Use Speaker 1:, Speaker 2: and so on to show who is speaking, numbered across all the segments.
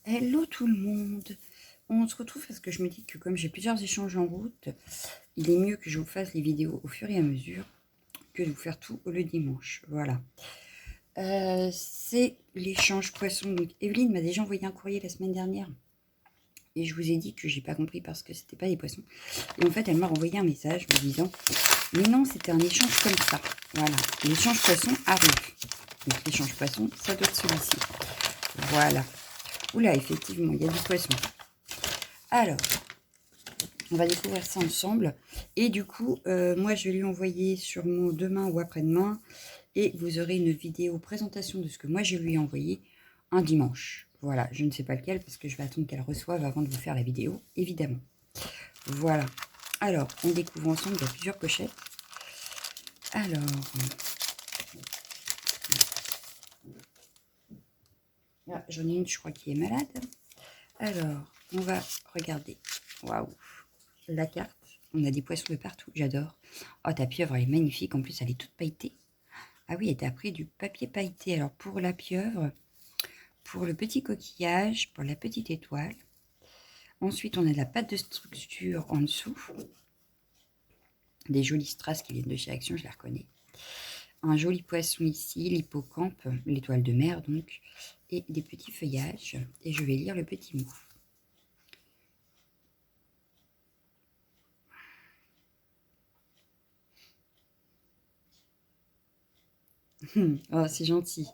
Speaker 1: Hello tout le monde. On se retrouve parce que je me dis que comme j'ai plusieurs échanges en route, il est mieux que je vous fasse les vidéos au fur et à mesure que de vous faire tout le dimanche. Voilà. C'est l'échange poisson. Donc Evelyne m'a déjà envoyé un courrier la semaine dernière et je vous ai dit que j'ai pas compris parce que c'était pas des poissons. Et en fait, elle m'a renvoyé un message me disant mais non, c'était un échange comme ça. Voilà. L'échange poisson arrive. Donc l'échange poisson, ça doit être celui-ci. Voilà. Oula, effectivement, il y a du poisson. Alors, on va découvrir ça ensemble. Et du coup, moi, je vais lui envoyer sûrement demain ou après-demain. Et vous aurez une vidéo présentation de ce que moi, je lui ai envoyé un dimanche. Voilà, je ne sais pas lequel parce que je vais attendre qu'elle reçoive avant de vous faire la vidéo, évidemment. Voilà. Alors, on découvre ensemble, il y a plusieurs pochettes. Alors... Ah, j'en ai une, je crois, qui est malade. Alors, on va regarder. Waouh, la carte. On a des poissons de partout, j'adore. Oh, ta pieuvre, elle est magnifique. En plus, elle est toute pailletée. Ah oui, elle t'a pris du papier pailleté. Alors, pour la pieuvre, pour le petit coquillage, pour la petite étoile. Ensuite, on a de la pâte de structure en dessous. Des jolies strass qui viennent de chez Action, je les reconnais. Un joli poisson ici, l'hippocampe, l'étoile de mer donc. Et des petits feuillages. Et je vais lire le petit mot. Oh, c'est gentil.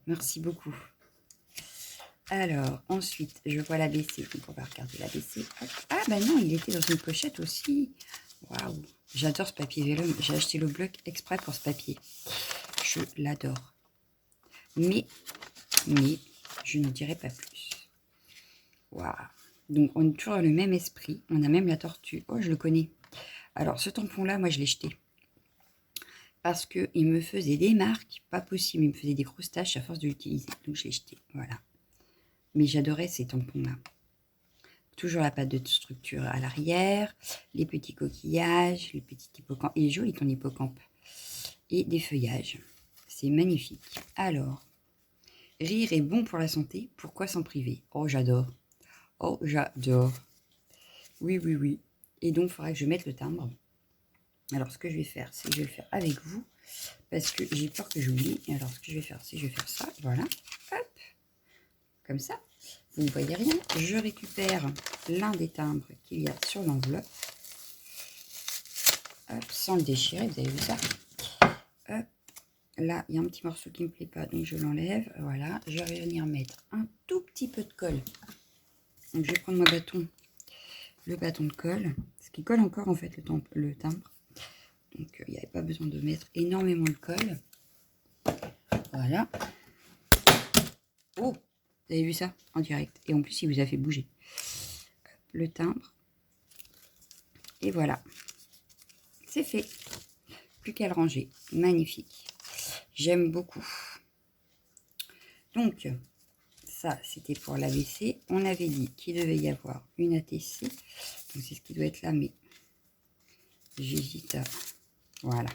Speaker 1: Merci beaucoup. Alors, ensuite, je vois l'ABC. Donc, on va regarder l'ABC. Ah, bah non, il était dans une pochette aussi. Waouh. J'adore ce papier vélum. J'ai acheté le bloc exprès pour ce papier. Je l'adore. Mais, je n'en dirai pas plus. Waouh. Donc, on est toujours dans le même esprit. On a même la tortue. Oh, je le connais. Alors, ce tampon-là, moi, je l'ai jeté. Parce qu'il me faisait des marques, pas possible. Il me faisait des grosses taches à force de l'utiliser. Donc, je l'ai jeté. Voilà. Mais j'adorais ces tampons-là. Toujours la pâte de structure à l'arrière, les petits coquillages, les petits hippocampes. Il est joli ton hippocampe. Et des feuillages. C'est magnifique. Alors, rire est bon pour la santé. Pourquoi s'en priver? Oh, j'adore. Oh, j'adore. Oui, oui, oui. Et donc, il faudra que je mette le timbre. Alors, ce que je vais faire, c'est que je vais le faire avec vous. Parce que j'ai peur que j'oublie. Alors, ce que je vais faire, c'est que je vais faire ça. Voilà. Hop. Comme ça. Vous ne voyez rien. Je récupère l'un des timbres qu'il y a sur l'enveloppe. Hop, sans le déchirer, vous avez vu ça? Hop. Là, il y a un petit morceau qui ne me plaît pas, donc je l'enlève. Voilà. Je vais venir mettre un tout petit peu de colle. Donc, je vais prendre mon bâton. Le bâton de colle. Ce qui colle encore, en fait, le timbre. Donc, il n'y avait pas besoin de mettre énormément de colle. Voilà. Oh, vous avez vu ça en direct. Et en plus, il vous a fait bouger. Le timbre. Et voilà. C'est fait. Plus qu'à le ranger. Magnifique. J'aime beaucoup. Donc, ça, c'était pour l'ABC. On avait dit qu'il devait y avoir une ATC. Donc, c'est ce qui doit être là, mais j'hésite à... Voilà.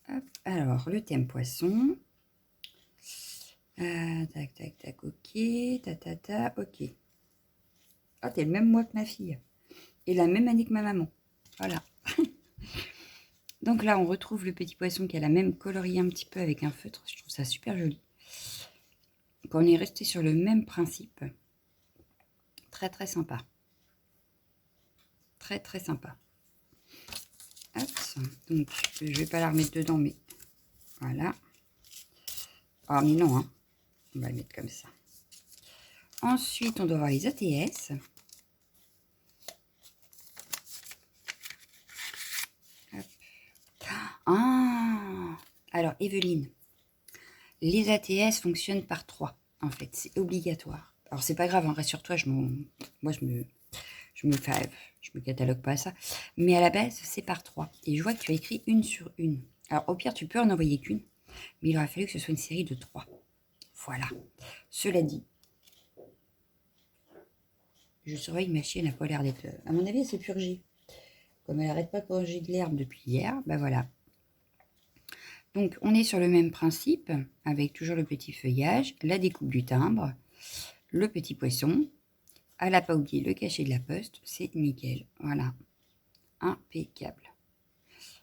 Speaker 1: Hop. Alors, le thème poisson. Tac, tac, tac, ok. Ta, ok. Oh, t'es le même mois que ma fille. Et la même année que ma maman. Voilà. Donc là, on retrouve le petit poisson qui a la même coloris un petit peu avec un feutre. Je trouve ça super joli. Donc, on est resté sur le même principe. Très, très sympa. Très, très sympa. Hop. Donc, je vais pas la remettre dedans, mais voilà. Ah, mais non, hein. On va le mettre comme ça. Ensuite, on doit avoir les ATS. Hop. Ah, alors, Evelyne, les ATS fonctionnent par 3, en fait. C'est obligatoire. Alors, c'est pas grave, hein, rassure-toi, moi, je me catalogue pas à ça. Mais à la base, c'est par 3. Et je vois que tu as écrit une sur une. Alors, au pire, tu peux en envoyer qu'une. Mais il aurait fallu que ce soit une série de 3. Voilà. Cela dit, je surveille ma chienne, elle n'a pas l'air d'être... À mon avis, elle s'est purgée. Comme elle n'arrête pas de manger de l'herbe depuis hier, ben voilà. Donc, on est sur le même principe, avec toujours le petit feuillage, la découpe du timbre. le petit poisson. Elle n'a pas oublié le cachet de la poste, c'est nickel. Voilà, impeccable.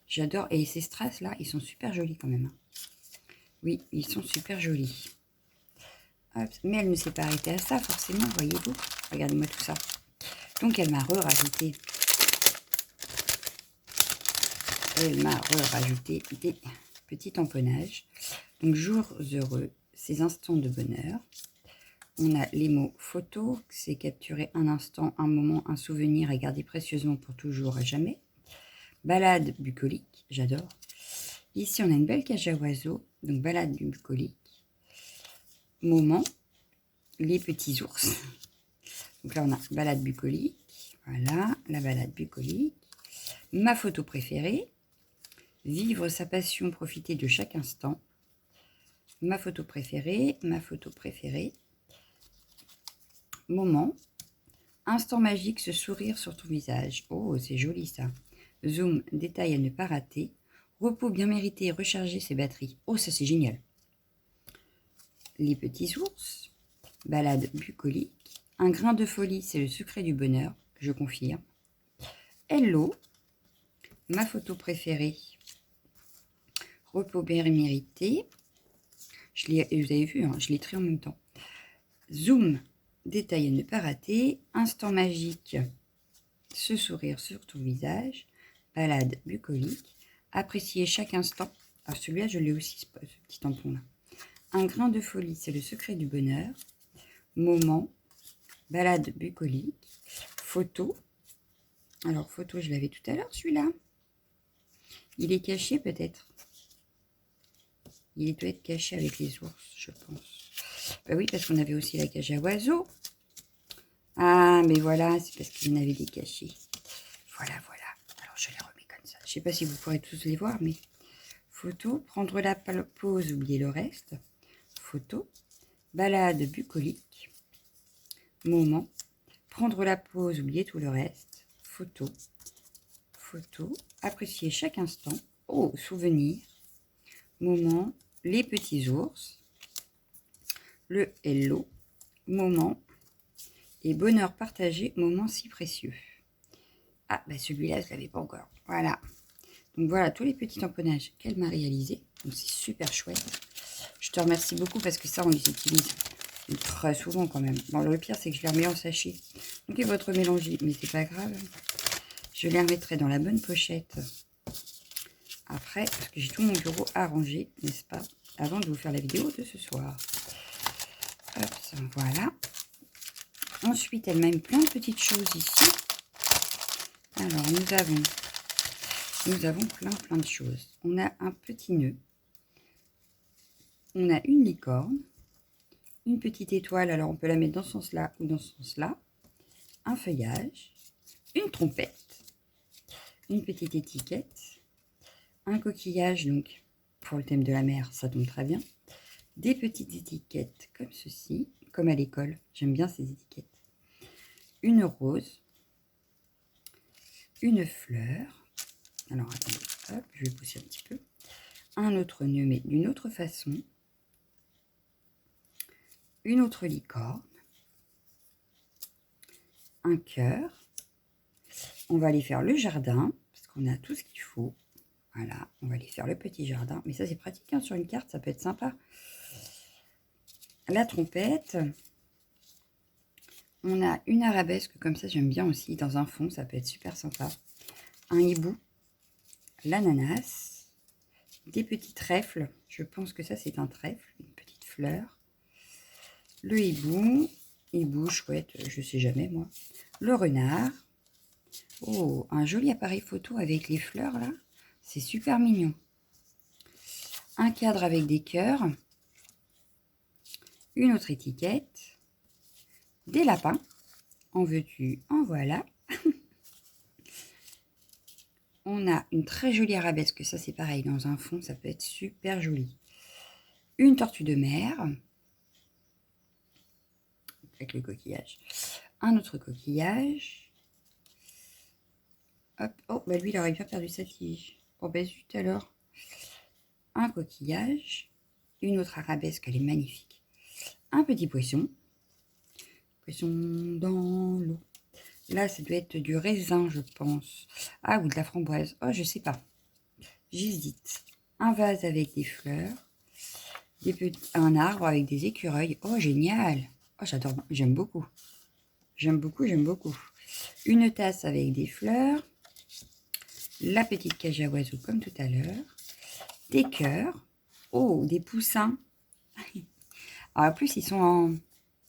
Speaker 1: J'adore. Et ces strass là, ils sont super jolis quand même. Oui, ils sont super jolis. Hop. Mais elle ne s'est pas arrêtée à ça, forcément, voyez-vous. Regardez-moi tout ça. Donc elle m'a rajouté. Elle m'a rajouté des petits tamponnages. Donc jours heureux, ces instants de bonheur. On a les mots photo, c'est capturer un instant, un moment, un souvenir et garder précieusement pour toujours à jamais. Balade bucolique, j'adore. Ici, on a une belle cage à oiseaux, donc balade bucolique. Moment, les petits ours. Donc là, on a balade bucolique. Voilà, la balade bucolique. Ma photo préférée. Vivre sa passion, profiter de chaque instant. Ma photo préférée, ma photo préférée. Moment. Instant magique, ce sourire sur ton visage. Oh, c'est joli ça. Zoom, détail à ne pas rater. Repos bien mérité, recharger ses batteries. Oh, ça c'est génial. Les petits ours. Balade bucolique. Un grain de folie, c'est le secret du bonheur. Je confirme. Hello. Ma photo préférée. Repos bien mérité. Vous avez vu, hein, je l'ai écrit en même temps. Zoom, détail à ne pas rater. Instant magique, ce sourire sur ton visage. Balade bucolique. Apprécier chaque instant. Alors celui-là, je l'ai aussi, ce petit tampon-là. Un grain de folie, c'est le secret du bonheur. Moment, balade bucolique. Photo. Alors, photo, je l'avais tout à l'heure, celui-là. Il est caché, peut-être. Il doit être caché avec les ours, je pense. Bah oui, parce qu'on avait aussi la cage à oiseaux. Ah, mais voilà, c'est parce qu'il y en avait des cachés. Voilà, voilà. Alors, je les remets comme ça. Je ne sais pas si vous pourrez tous les voir, mais... Photo, prendre la pause, oublier le reste. Photo, balade bucolique. Moment, prendre la pause, oublier tout le reste. Photo, photo, apprécier chaque instant. Oh, souvenir. Moment, les petits ours. Le hello, moment. Et bonheur partagé, moment si précieux. Ah, bah celui-là, je ne l'avais pas encore. Voilà. Donc voilà tous les petits tamponnages qu'elle m'a réalisés. Donc c'est super chouette. Je te remercie beaucoup parce que ça, on les utilise très souvent quand même. Bon, le pire, c'est que je les remets en sachet. Donc il va être mélangé, mais c'est pas grave. Je les remettrai dans la bonne pochette après, parce que j'ai tout mon bureau à ranger, n'est-ce pas, avant de vous faire la vidéo de ce soir. Hop, voilà. Ensuite, elle m'a mis plein de petites choses ici. Alors, nous avons plein de choses. On a un petit nœud. On a une licorne. Une petite étoile, alors on peut la mettre dans ce sens-là ou dans ce sens-là. Un feuillage. Une trompette. Une petite étiquette. Un coquillage, donc pour le thème de la mer, ça tombe très bien. Des petites étiquettes comme ceci, comme à l'école. J'aime bien ces étiquettes. Une rose. Une fleur. Alors attendez, hop, je vais pousser un petit peu. Un autre nœud, mais d'une autre façon. Une autre licorne. Un cœur. On va aller faire le jardin, parce qu'on a tout ce qu'il faut. Voilà, on va aller faire le petit jardin. Mais ça, c'est pratique, hein, sur une carte, ça peut être sympa. La trompette. On a une arabesque, comme ça, j'aime bien aussi. Dans un fond, ça peut être super sympa. Un hibou. L'ananas. Des petits trèfles. Je pense que ça, c'est un trèfle. Une petite fleur. Le hibou. Hibou, chouette, je sais jamais, moi. Le renard. Oh, un joli appareil photo avec les fleurs, là. C'est super mignon. Un cadre avec des cœurs. Une autre étiquette. Des lapins. En veux-tu, en voilà. On a une très jolie arabesque. Ça, c'est pareil. Dans un fond, ça peut être super joli. Une tortue de mer. Avec le coquillage. Un autre coquillage. Hop. Oh, bah lui, il aurait bien perdu sa tige. Oh, bah zut alors. Un coquillage. Une autre arabesque, elle est magnifique. Un petit poisson. Poisson dans l'eau. Là, ça doit être du raisin, je pense. Ah, ou de la framboise. Oh, je sais pas. J'hésite. Un vase avec des fleurs. Un arbre avec des écureuils. Oh, génial. Oh, j'adore. J'aime beaucoup. J'aime beaucoup, j'aime beaucoup. Une tasse avec des fleurs. La petite cage à oiseaux comme tout à l'heure. Des cœurs. Oh, des poussins. Alors, en plus, ils sont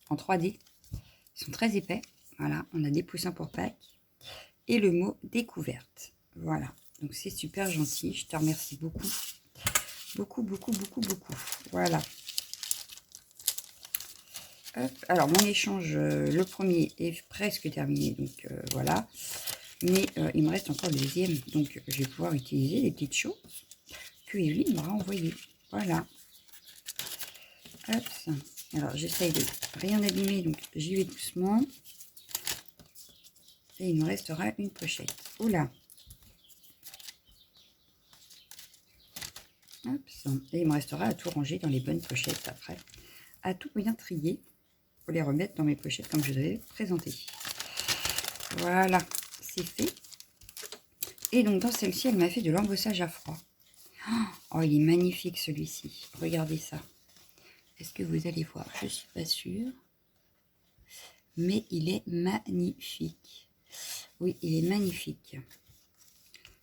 Speaker 1: en 3D. Ils sont très épais. Voilà, on a des poussins pour Pâques. Et le mot découverte. Voilà, donc c'est super gentil. Je te remercie beaucoup. Beaucoup, beaucoup, beaucoup, beaucoup. Voilà. Hop. Alors, mon échange, le premier est presque terminé. Donc, voilà. Mais il me reste encore le deuxième. Donc, je vais pouvoir utiliser les petites choses que Evelyne m'aura envoyées. Voilà. Hop. Alors, j'essaye de rien abîmer. Donc, j'y vais doucement. Et il me restera une pochette. Oula. Hop. Et il me restera à tout ranger dans les bonnes pochettes après. À tout bien trier pour les remettre dans mes pochettes comme je vous avais présenté. Voilà, c'est fait. Et donc dans celle-ci, elle m'a fait de l'embossage à froid. Oh, il est magnifique celui-ci. Regardez ça. Est-ce que vous allez voir? Je suis pas sûre. Mais il est magnifique. Oui, il est magnifique.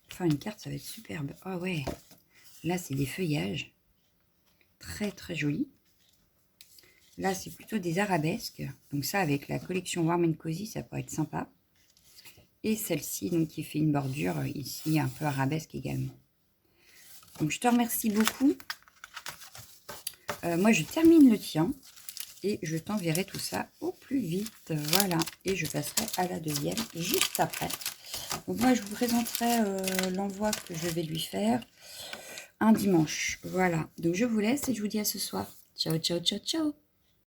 Speaker 1: Faire une carte, ça va être superbe. Ah ouais. Là, c'est des feuillages. Très, très jolis. Là, c'est plutôt des arabesques. Donc ça, avec la collection Warm & Cozy, ça pourrait être sympa. Et celle-ci, donc, qui fait une bordure ici, un peu arabesque également. Donc, je te remercie beaucoup. Moi, je termine le tien. Et je t'enverrai tout ça au plus vite. Voilà. Et je passerai à la deuxième juste après. Donc, moi, je vous présenterai l'envoi que je vais lui faire un dimanche. Voilà. Donc, je vous laisse et je vous dis à ce soir. Ciao, ciao, ciao, ciao.